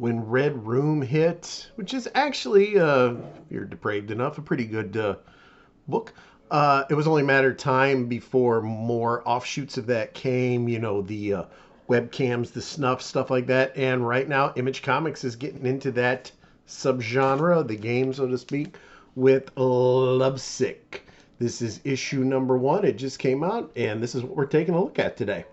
when Red Room hit, which is actually, if you're depraved enough, a pretty good book. It was only a matter of time before more offshoots of that came, the webcams, the snuff, stuff like that. And right now, Image Comics is getting into that subgenre, the game, so to speak, with Lovesick. This is issue number 1. It just came out, and this is what we're taking a look at today.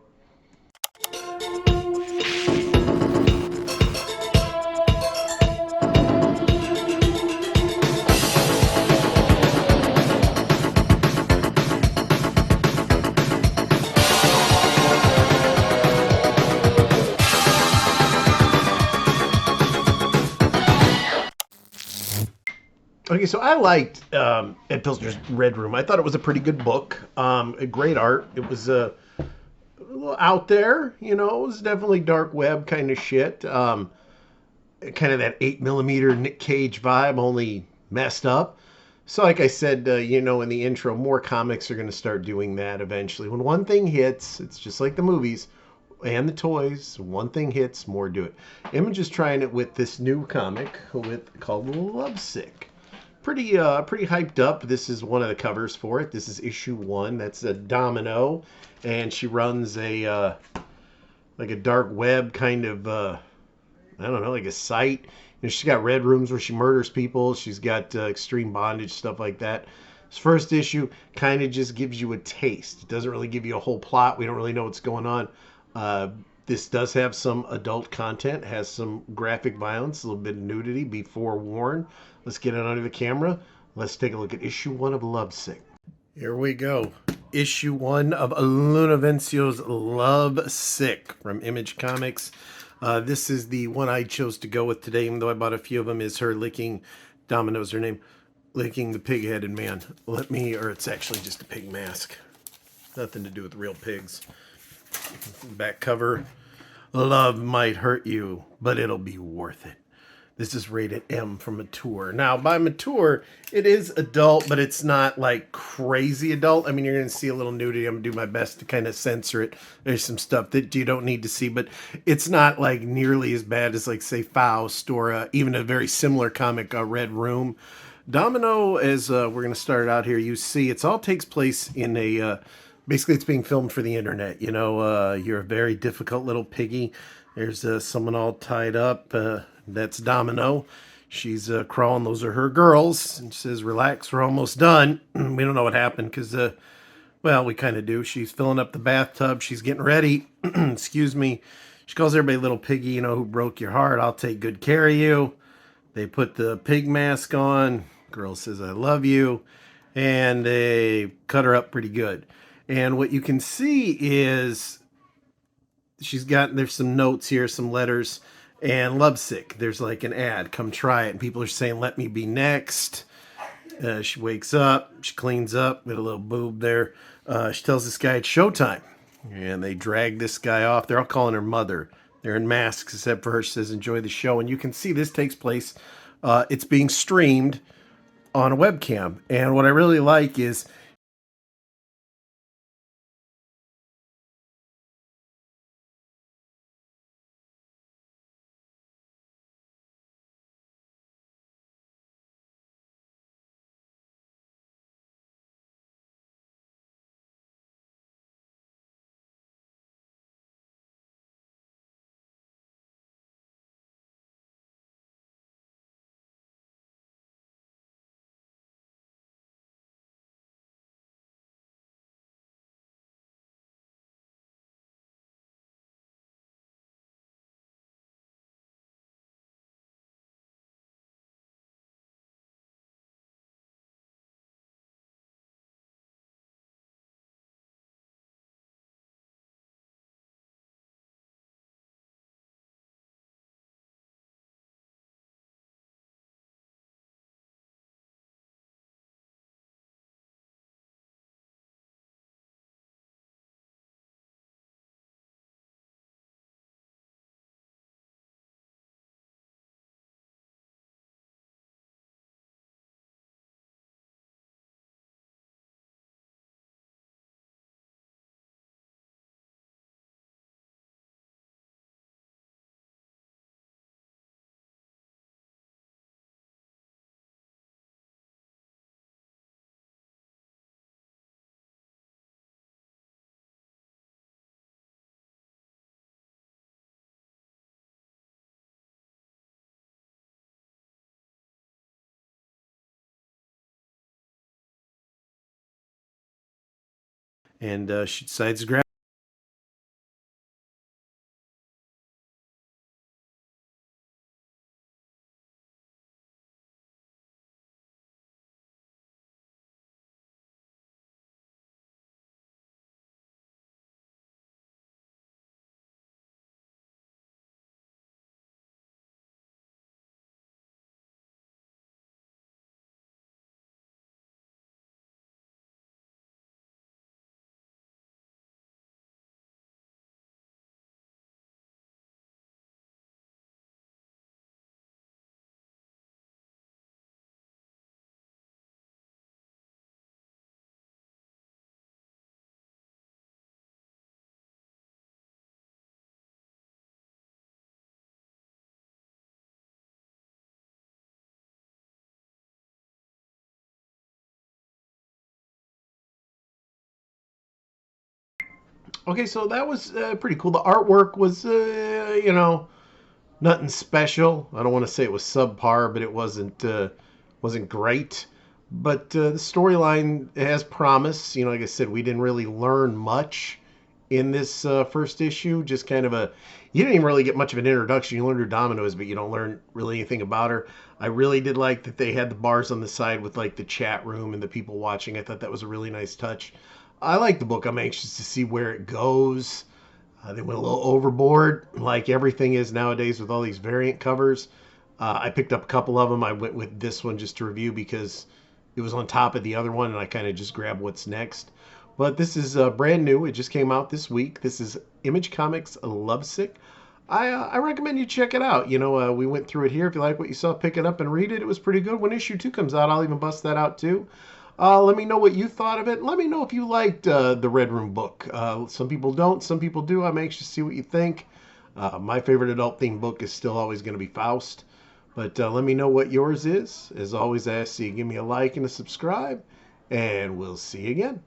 Okay, so I liked Ed Pilsner's Red Room. I thought it was a pretty good book. A great art. It was a little out there, It was definitely dark web kind of shit. Kind of that 8 millimeter Nick Cage vibe, only messed up. So, like I said, in the intro, more comics are going to start doing that eventually. When one thing hits, it's just like the movies and the toys. One thing hits, more do it. Image is trying it with this new comic called Lovesick. Pretty hyped up. This is one of the covers for it. This is issue 1. That's a Domino, and she runs a like a dark web kind of I don't know, like a site. She's got red rooms where she murders people. She's got extreme bondage, stuff like that. This first issue kind of just gives you a taste. It doesn't really give you a whole plot. We don't really know what's going on. This does have some adult content, has some graphic violence, a little bit of nudity. Be forewarned. Let's get it under the camera. Let's take a look at issue 1 of Lovesick. Here we go. Issue 1 of Lunavencio's Lovesick from Image Comics. This is the one I chose to go with today, even though I bought a few of them, is her licking, Domino's her name, licking the pig-headed man. Or it's actually just a pig mask. Nothing to do with real pigs. Back cover. Love might hurt you, but it'll be worth it. This is rated M for mature. Now, by mature, it is adult, but it's not like crazy adult. I mean, you're going to see a little nudity. I'm going to do my best to kind of censor it. There's some stuff that you don't need to see, but it's not like nearly as bad as, like, say, Faust or even a very similar comic, Red Room. Domino, as we're going to start out here, you see, it all takes place in a... basically, it's being filmed for the internet. You're a very difficult little piggy. There's someone all tied up. That's Domino. She's crawling. Those are her girls. And she says, relax, we're almost done. We don't know what happened because, well, we kind of do. She's filling up the bathtub. She's getting ready. Excuse me. She calls everybody little piggy, who broke your heart. I'll take good care of you. They put the pig mask on. Girl says, I love you. And they cut her up pretty good. And what you can see is there's some notes here, some letters, and Lovesick. There's like an ad, come try it. And people are saying, let me be next. She wakes up, she cleans up, with a little boob there. She tells this guy it's showtime. And they drag this guy off. They're all calling her mother. They're in masks, except for her. She says, enjoy the show. And you can see this takes place. It's being streamed on a webcam. And what I really like is and she decides to grab. Okay, so that was pretty cool. The artwork was, nothing special. I don't want to say it was subpar, but it wasn't great. But the storyline has promise. Like I said, we didn't really learn much in this first issue. Just kind of you didn't even really get much of an introduction. You learned who Domino is, but you don't learn really anything about her. I really did like that they had the bars on the side with like the chat room and the people watching. I thought that was a really nice touch. I like the book. I'm anxious to see where it goes. They went a little overboard, like everything is nowadays with all these variant covers. I picked up a couple of them. I went with this one just to review because it was on top of the other one, and I kind of just grabbed what's next. But this is brand new. It just came out this week. This is Image Comics Lovesick. I recommend you check it out. We went through it here. If you like what you saw, pick it up and read it. It was pretty good. When issue 2 comes out, I'll even bust that out too. Let me know what you thought of it. Let me know if you liked the Red Room book. Some people don't, some people do. I'm anxious to see what you think. My favorite adult themed book is still always going to be Faust. But let me know what yours is. As always, I ask you to give me a like and a subscribe. And we'll see you again.